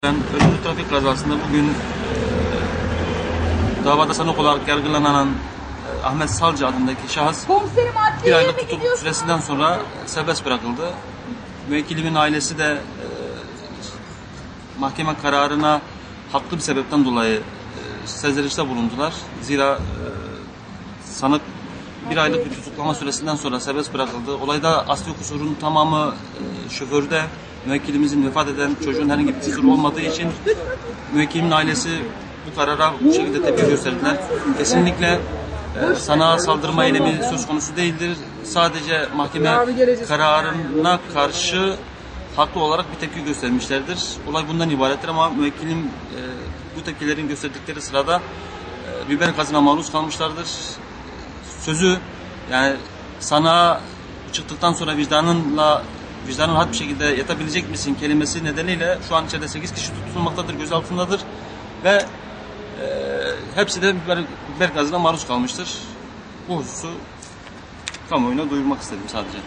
Ölümlü trafik kazasında bugün davada sanık olarak yargılanan Ahmet Salcı adındaki şahıs Komiserim, bir aylık tutukluk süresinden sonra serbest bırakıldı. Müvekkilimin ailesi de mahkeme kararına haklı bir sebepten dolayı sezerişte bulundular. Zira sanık bir aylık bir tutuklama süresinden sonra serbest bırakıldı. Olayda asli kusurun tamamı şoförde. Müvekkilimizin vefat eden çocuğun herhangi bir kusuru olmadığı için müvekkilimin ailesi bu karara bu şekilde tepki gösterdiler. Kesinlikle sanığa saldırma eylemi söz konusu değildir. Sadece mahkeme kararına karşı haklı olarak bir tepki göstermişlerdir. Olay bundan ibarettir ama müvekkilim bu tepkilerin gösterdikleri sırada biber gazına maruz kalmışlardır. Sözü, yani sanığa çıktıktan sonra vicdanın rahat bir şekilde yatabilecek misin kelimesi nedeniyle şu an içeride 8 kişi tutulmaktadır, gözaltındadır ve hepsi de biber gazına maruz kalmıştır. Bu hususu kamuoyuna duyurmak istedim sadece.